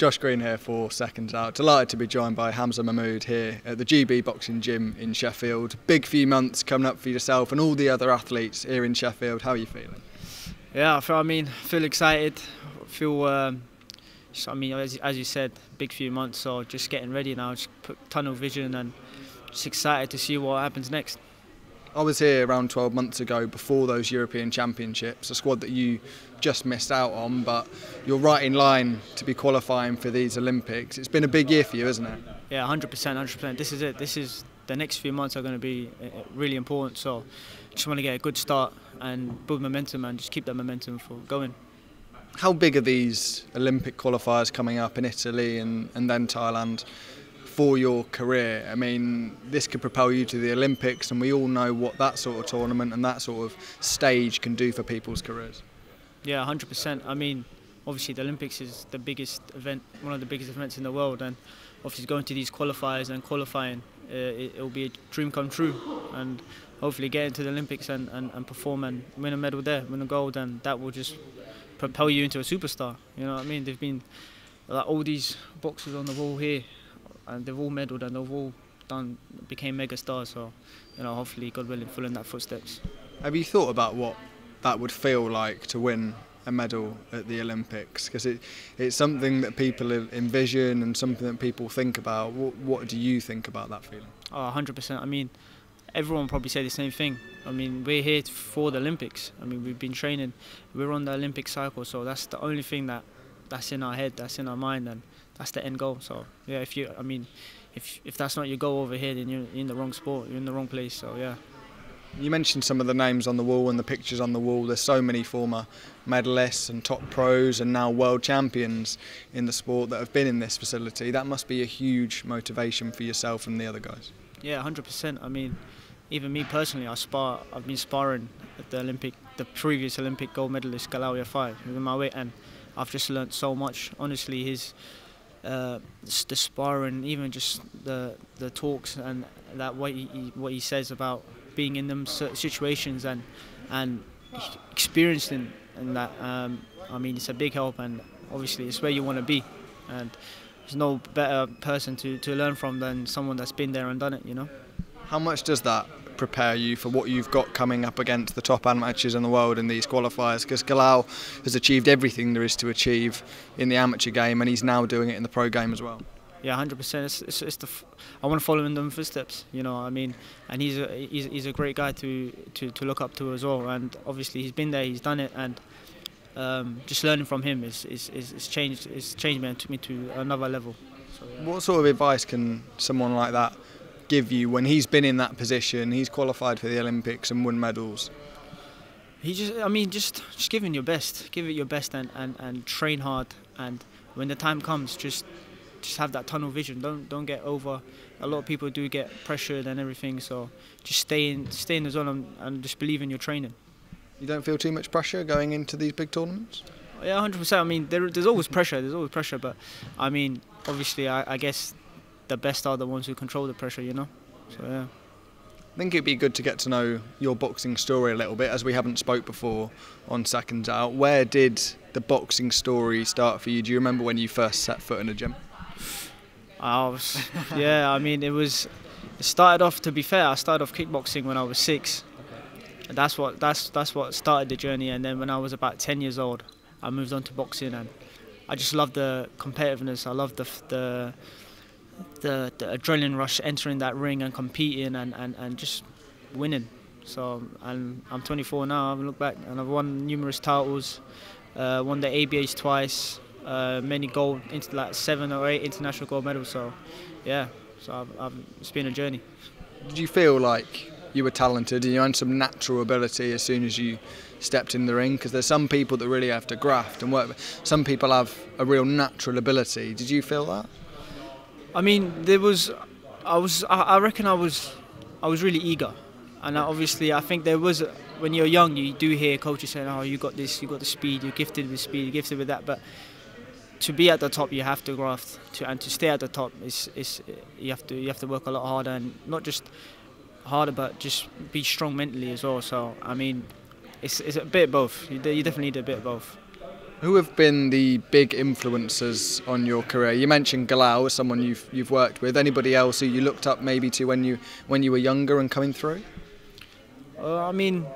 Josh Green here for Seconds Out. Delighted to be joined by Hamza Mehmood here at the GB Boxing Gym in Sheffield. Big few months coming up for yourself and all the other athletes here in Sheffield. How are you feeling? Yeah, feel excited. As you said, big few months, so just getting ready now, just put tunnel vision and just excited to see what happens next. I was here around 12 months ago before those European Championships, a squad that you just missed out on, but you're right in line to be qualifying for these Olympics. It's been a big year for you, isn't it? Yeah, 100%. This is it. The next few months are going to be really important, so just want to get a good start and build momentum and just keep that momentum for going. How big are these Olympic qualifiers coming up in Italy and then Thailand for your career? I mean, this could propel you to the Olympics, and we all know what that sort of tournament and that sort of stage can do for people's careers. Yeah, 100%. I mean, obviously the Olympics is the biggest event, one of the biggest events in the world, and obviously going to these qualifiers and qualifying, it'll be a dream come true, and hopefully get into the Olympics and perform and win a medal there, win a gold, and that will just propel you into a superstar. You know what I mean? There've been like all these boxers on the wall here, and they've all medalled and they've all became mega stars. So, you know, hopefully, God willing, follow in that footsteps. Have you thought about what that would feel like to win a medal at the Olympics? Because it's something that people envision and something that people think about. What do you think about that feeling? Oh, 100%. I mean, everyone probably say the same thing. I mean, we're here for the Olympics. I mean, we've been training. We're on the Olympic cycle, so that's the only thing that's in our head, that's in our mind, and that's the end goal. So yeah, if that's not your goal over here, then you're in the wrong sport. You're in the wrong place. So yeah. You mentioned some of the names on the wall and the pictures on the wall. There's so many former medalists and top pros and now world champions in the sport that have been in this facility. That must be a huge motivation for yourself and the other guys. Yeah, 100%. I mean, even me personally, I've been sparring at the previous Olympic gold medalist Galal Yafai with my weight, and I've just learnt so much. Honestly, the sparring, even just the talks and that what he says about being in them situations and experiencing that. I mean, it's a big help, and obviously it's where you want to be, and there's no better person to learn from than someone that's been there and done it. You know. How much does that prepare you for what you've got coming up against the top amateurs in the world in these qualifiers? Because Galal has achieved everything there is to achieve in the amateur game, and he's now doing it in the pro game as well. Yeah, 100%. I want to follow in them footsteps. You know, I mean, and he's a great guy to look up to as well. And obviously he's been there, he's done it, and just learning from him is changed me and took me to another level. So, yeah. What sort of advice can someone like that give you when he's been in that position, he's qualified for the Olympics and won medals? Just give it your best. Give it your best and train hard. And when the time comes, just have that tunnel vision. Don't get over. A lot of people do get pressured and everything. So just stay in the zone and just believe in your training. You don't feel too much pressure going into these big tournaments? Yeah, 100%. I mean, there's always pressure. There's always pressure. But I mean, obviously, I guess the best are the ones who control the pressure, you know? So, yeah. I think it'd be good to get to know your boxing story a little bit, as we haven't spoke before on Seconds Out. Where did the boxing story start for you? Do you remember when you first set foot in a gym? Yeah, I mean, it started off, to be fair, I started off kickboxing when I was 6. And that's what started the journey, and then when I was about 10 years old, I moved on to boxing, and I just loved the competitiveness. I loved the adrenaline rush, entering that ring and competing and just winning. So I'm 24 now. I've looked back and I've won numerous titles, won the ABAs twice, many gold, like 7 or 8 international gold medals. So yeah, it's been a journey. Did you feel like you were talented and you had some natural ability as soon as you stepped in the ring? Because there's some people that really have to graft and work. Some people have a real natural ability. Did you feel that? I mean, I reckon I was really eager, and obviously I think there was, when you're young, you do hear coaches saying, "Oh, you got this, you got the speed, you're gifted with speed, you're gifted with that." But to be at the top, you have to graft, and to stay at the top you have to work a lot harder, and not just harder, but just be strong mentally as well. So I mean, it's a bit of both. You definitely need a bit of both. Who have been the big influences on your career? You mentioned Galal as someone you've worked with. Anybody else who you looked up maybe to when you were younger and coming through? There's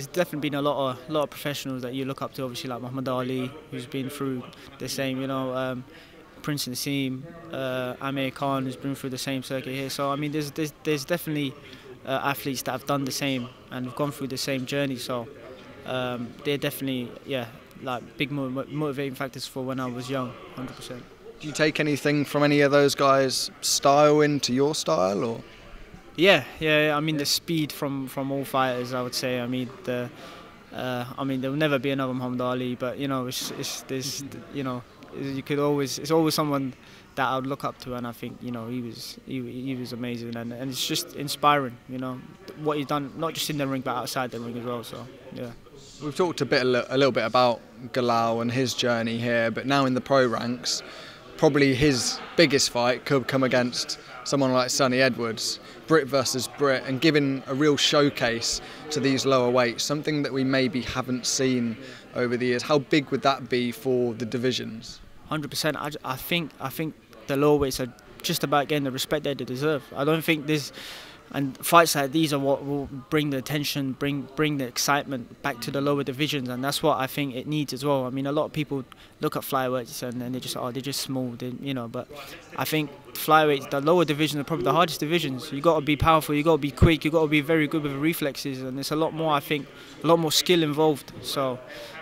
definitely been a lot of professionals that you look up to. Obviously, like Muhammad Ali, who's been through the same. Prince Nassim, Amir Khan, who's been through the same circuit here. So there's definitely athletes that have done the same and have gone through the same journey. So they're definitely like big motivating factors for when I was young, 100%. Do you take anything from any of those guys' style into your style, or? Yeah. The speed from all fighters, I would say. There'll never be another Muhammad Ali, but it's always someone that I would look up to, and I think he was amazing, and it's just inspiring. What he's done, not just in the ring but outside the ring as well. So yeah. We've talked a little bit about Galal and his journey here, but now in the pro ranks, probably his biggest fight could come against someone like Sonny Edwards, Brit versus Brit, and giving a real showcase to these lower weights, something that we maybe haven't seen over the years. How big would that be for the divisions? 100%. I think the lower weights are just about getting the respect that they deserve. I don't think fights like these are what will bring the attention, bring the excitement back to the lower divisions, and that's what I think it needs as well. A lot of people look at flyweights and they're just small, but I think flyweights, the lower divisions are probably the hardest divisions. You got to be powerful, you got to be quick, you got to be very good with reflexes, and there's a lot more skill involved. So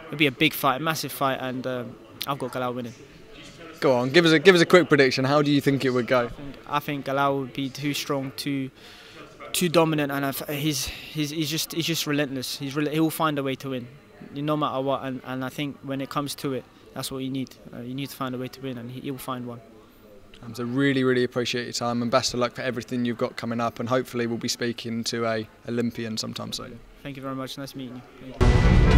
it'll be a big fight, a massive fight, and I've got Galal winning. Go on, give us a quick prediction. How do you think it would go? I think Galal would be too strong, too dominant, and he's just relentless. He'll find a way to win, no matter what. And I think when it comes to it, that's what you need. You need to find a way to win, and he'll find one. Hamza, really appreciate your time, and best of luck for everything you've got coming up. And hopefully we'll be speaking to a Olympian sometime soon. Thank you very much. Nice meeting you. Thank you.